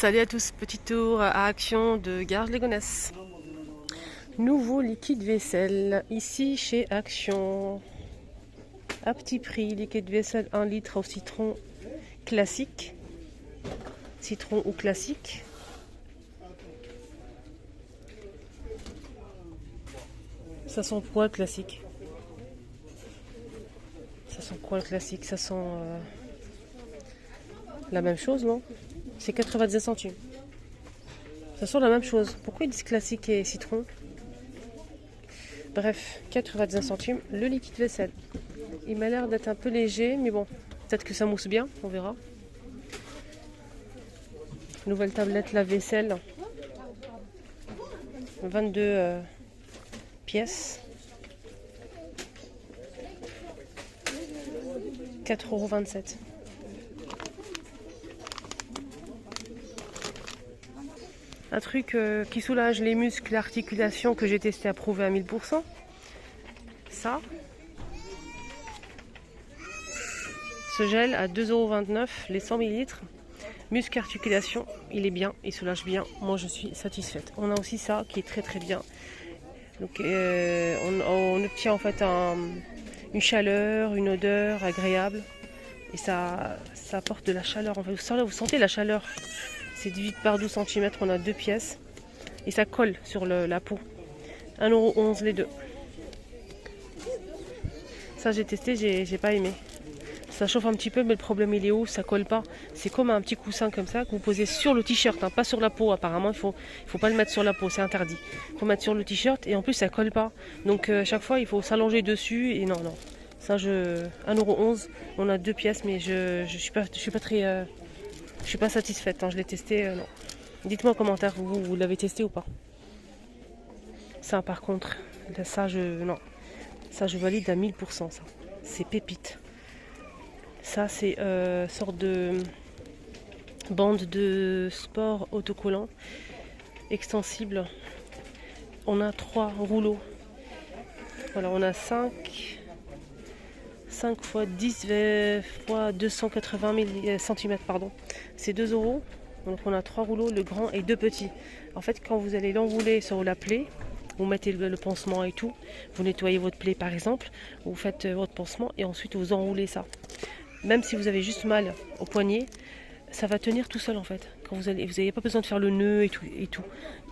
Salut à tous, petit tour à Action de Garges-les-Gonesse. Nouveau liquide vaisselle, ici chez Action. À petit prix, liquide vaisselle 1 litre au citron classique. Citron ou classique. Ça sent quoi le classique? Ça sent quoi le classique? Ça sent la même chose, non? C'est 90 centimes. Ça sent la même chose. Pourquoi ils disent classique et citron? Bref, 90 centimes, le liquide vaisselle. Il m'a l'air d'être un peu léger, mais bon, peut-être que ça mousse bien, on verra. Nouvelle tablette lave-vaisselle. 22 pièces. 4,27 €. Un truc qui soulage les muscles et l'articulation que j'ai testé approuvé à 1000%. Ça. Ce gel à 2,29 € les 100 ml. Muscle articulation, il est bien, il soulage bien. Moi je suis satisfaite. On a aussi ça qui est très très bien. Donc on obtient en fait une chaleur, une odeur agréable. Et ça apporte de la chaleur. En fait, vous sentez la chaleur. C'est 18 par 12 cm, on a 2 pièces. Et ça colle sur la peau. 1,11 € les deux. Ça j'ai testé, j'ai pas aimé. Ça chauffe un petit peu, mais le problème il est où? Ça colle pas. C'est comme un petit coussin comme ça que vous posez sur le t-shirt, hein, pas sur la peau. Apparemment, il faut pas le mettre sur la peau, c'est interdit. Il faut mettre sur le t-shirt et en plus ça colle pas. Donc chaque fois il faut s'allonger dessus et non. Ça 1,11 €. On a 2 pièces, mais je suis pas très, je suis pas satisfaite. Hein. Je l'ai testé, non. Dites-moi en commentaire, vous l'avez testé ou pas? Ça par contre, non. Ça je valide à 1000%. Ça, c'est pépite. Ça, c'est sorte de bande de sport autocollant extensible. On a 3 rouleaux. Voilà, on a 5 x 10 x 280 cm, pardon. C'est 2 €. Donc on a 3 rouleaux, le grand et 2 petits. En fait, quand vous allez l'enrouler sur la plaie, vous mettez le pansement et tout, vous nettoyez votre plaie par exemple, vous faites votre pansement et ensuite vous enroulez ça. Même si vous avez juste mal au poignet, ça va tenir tout seul en fait. Quand vous n'avez pas besoin de faire le nœud et tout.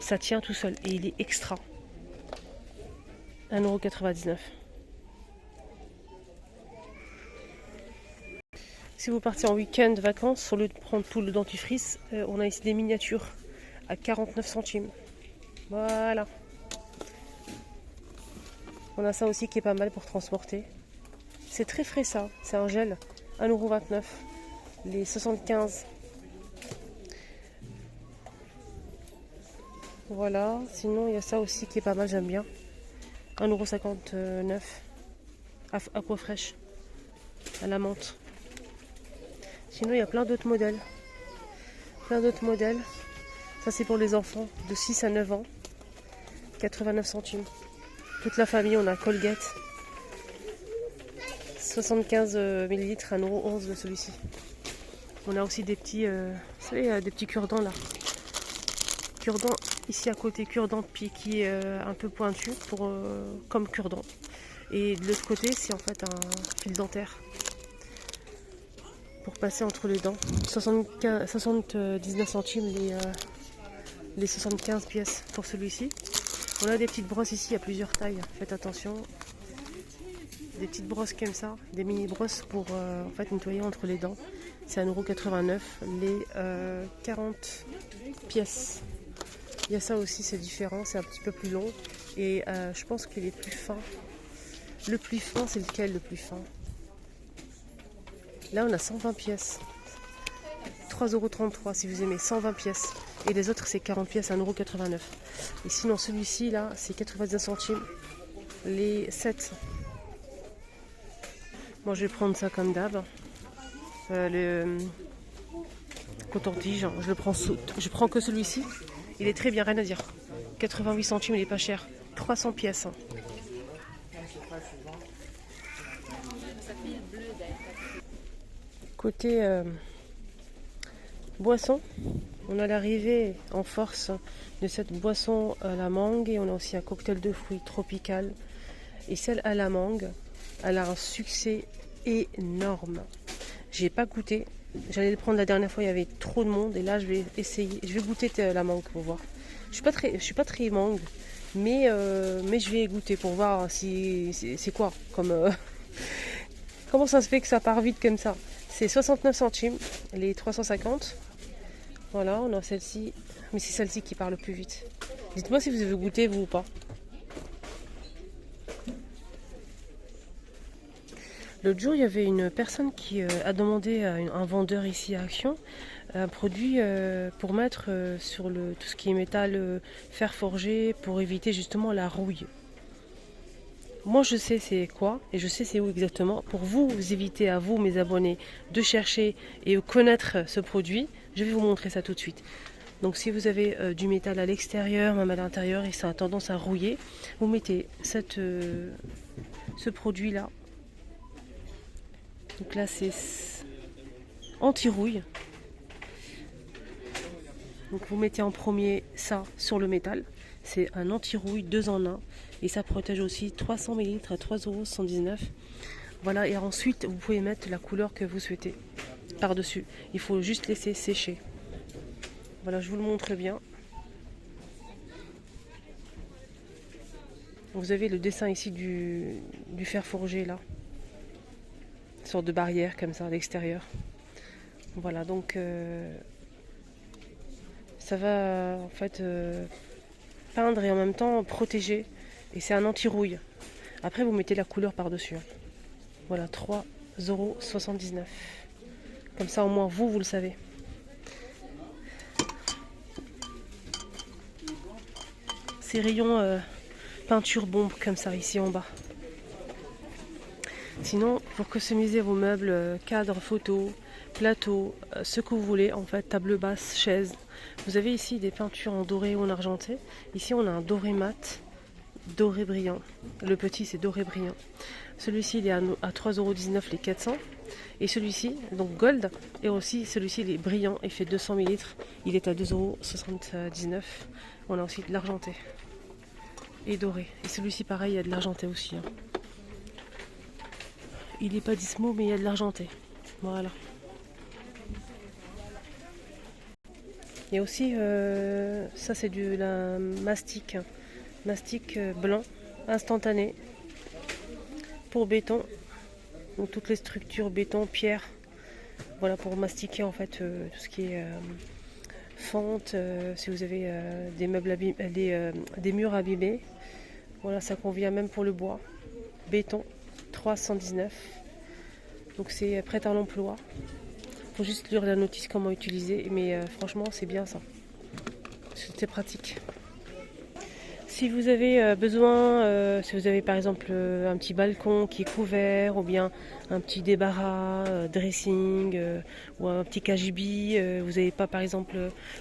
Ça tient tout seul et il est extra. 1,99 €. Si vous partez en week-end vacances, au lieu de prendre tout le dentifrice, on a ici des miniatures à 49 centimes. Voilà. On a ça aussi qui est pas mal pour transporter. C'est très frais ça, c'est un gel. 1,29 €. Les 75. Voilà, sinon il y a ça aussi qui est pas mal, j'aime bien. 1,59 € Aquafresh à la menthe. Sinon il y a plein d'autres modèles. Ça c'est pour les enfants de 6 à 9 ans. 89 centimes. Toute la famille, on a Colgate. 75 ml, 1,11 € celui-ci. On a aussi des petits, vous savez, des petits cure-dents là. Cure-dent ici à côté, cure-dent qui est un peu pointu comme cure-dent. Et de l'autre côté, c'est en fait un fil dentaire pour passer entre les dents. 79 centimes les 75 pièces pour celui-ci. On a des petites brosses ici à plusieurs tailles, faites attention. Des petites brosses comme ça, des mini brosses pour en fait nettoyer entre les dents. C'est 1,89 € les 40 pièces. Il y a ça aussi, c'est différent, c'est un petit peu plus long et je pense qu'il est plus fin. Le plus fin, c'est lequel le plus fin? Là, on a 120 pièces. 3,33 € si vous aimez, 120 pièces. Et les autres, c'est 40 pièces, 1,89 €. Et sinon, celui-ci, là, c'est 90 centimes les 7. Moi, je vais prendre ça comme d'hab. Le coton-tige, je prends que celui-ci. Il est très bien, rien à dire. 88 centimes, il est pas cher. 300 pièces. Côté boisson, On a l'arrivée en force de cette boisson à la mangue et on a aussi un cocktail de fruits tropical. Et celle à la mangue, elle a un succès énorme. J'ai pas goûté. J'allais le prendre la dernière fois, il y avait trop de monde et là je vais essayer. Je vais goûter la mangue pour voir. Je suis pas très mangue, mais je vais goûter pour voir si c'est quoi comme comment ça se fait que ça part vite comme ça. C'est 69 centimes, les 350. Voilà, on a celle-ci. Mais c'est celle-ci qui part le plus vite. Dites-moi si vous avez goûté, vous ou pas. L'autre jour, il y avait une personne qui a demandé à un vendeur ici à Action un produit pour mettre sur tout ce qui est métal fer forgé pour éviter justement la rouille. Moi, je sais c'est quoi et je sais c'est où exactement. Pour vous éviter à vous, mes abonnés, de chercher et connaître ce produit, je vais vous montrer ça tout de suite. Donc si vous avez du métal à l'extérieur, même à l'intérieur, et ça a tendance à rouiller, vous mettez ce produit-là. Donc là, c'est anti-rouille. Donc vous mettez en premier ça sur le métal. C'est un anti-rouille 2 en 1. Et ça protège aussi 300 ml à 3,79 €. Voilà, et ensuite vous pouvez mettre la couleur que vous souhaitez par-dessus. Il faut juste laisser sécher. Voilà, je vous le montre bien. Vous avez le dessin ici du fer forgé là. Une sorte de barrière comme ça à l'extérieur. Voilà, donc ça va en fait peindre et en même temps protéger. Et c'est un anti-rouille. Après, vous mettez la couleur par-dessus. Voilà, 3,79 €. Comme ça, au moins, vous le savez. Ces rayons peinture bombe, comme ça, ici en bas. Sinon, pour customiser vos meubles, cadres, photos, plateaux, ce que vous voulez, en fait, table basse, chaise. Vous avez ici des peintures en doré ou en argenté. Ici, on a un doré mat. Doré brillant. Le petit c'est doré brillant. Celui-ci il est à 3,19 € les 400. Et celui-ci, donc gold, et aussi celui-ci il est brillant, il fait 200 ml. Il est à 2,79 €. On a aussi de l'argenté. Et doré. Et celui-ci pareil, il y a de l'argenté aussi. Hein. Il n'est pas Dismo mais il y a de l'argenté. Voilà. Il y a aussi, ça c'est de la mastic. Mastic blanc instantané pour béton, donc toutes les structures béton, pierre, voilà pour mastiquer en fait tout ce qui est fente, si vous avez des meubles des murs abîmés, voilà ça convient même pour le bois, béton 319, donc c'est prêt à l'emploi. Faut juste lire la notice comment utiliser, mais franchement c'est bien ça, c'est pratique. Si vous avez besoin, si vous avez par exemple un petit balcon qui est couvert ou bien un petit débarras, dressing ou un petit cagibi, vous n'avez pas par exemple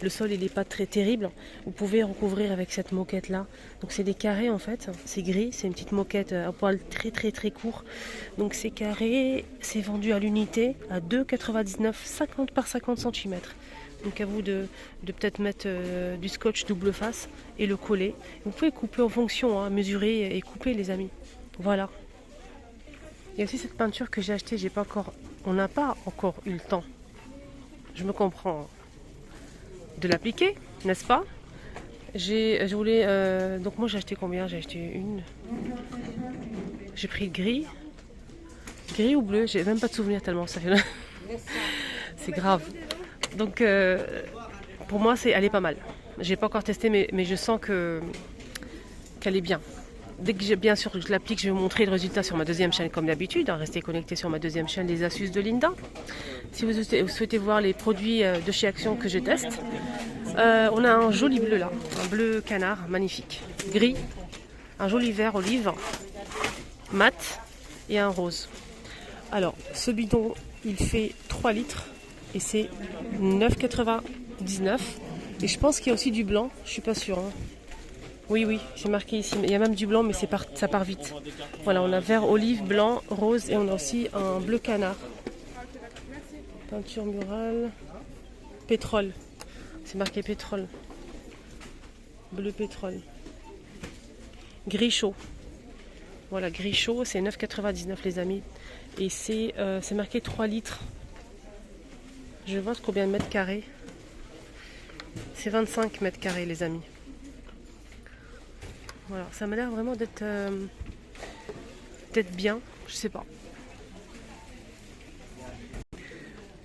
le sol il n'est pas très terrible, vous pouvez recouvrir avec cette moquette là. Donc c'est des carrés en fait, c'est gris, c'est une petite moquette à poil très court. Donc c'est carré, c'est vendu à l'unité à 2,99 €, 50 par 50 cm. Donc à vous de peut-être mettre du scotch double face et le coller. Vous pouvez couper en fonction, hein, mesurer et couper les amis. Voilà. Il y a aussi cette peinture que j'ai achetée, on n'a pas encore eu le temps. Je me comprends de l'appliquer, n'est-ce pas? Je voulais donc moi j'ai acheté combien? J'ai acheté une. J'ai pris gris ou bleu, j'ai même pas de souvenir tellement ça fait. C'est grave. Donc pour moi elle est pas mal. J'ai pas encore testé mais je sens qu'elle est bien. Dès que bien sûr je l'applique, je vais vous montrer le résultat sur ma deuxième chaîne comme d'habitude. Hein, restez connectés sur ma deuxième chaîne, les astuces de Linda. Si vous souhaitez voir les produits de chez Action que je teste, on a un joli bleu là, un bleu canard magnifique, gris, un joli vert olive, mat et un rose. Alors ce bidon il fait 3 litres. Et c'est 9,99 €. Et je pense qu'il y a aussi du blanc, je suis pas sûre. Hein. Oui, c'est marqué ici. Il y a même du blanc, mais ça part vite. Voilà, on a vert, olive, blanc, rose et on a aussi un bleu canard. Peinture murale, pétrole. C'est marqué pétrole. Bleu pétrole. Gris chaud. Voilà, gris chaud, c'est 9,99 les amis. Et c'est marqué 3 litres. Je vois combien de mètres carrés. C'est 25 mètres carrés les amis. Voilà, ça m'a l'air vraiment d'être bien, je sais pas.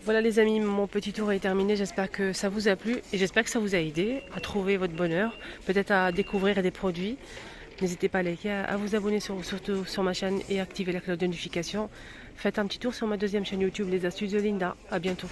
Voilà les amis, mon petit tour est terminé, j'espère que ça vous a plu et j'espère que ça vous a aidé à trouver votre bonheur, peut-être à découvrir des produits. N'hésitez pas à liker, à vous abonner surtout sur ma chaîne et activer la cloche de notification. Faites un petit tour sur ma deuxième chaîne YouTube, Les Astuces de Linda. À bientôt.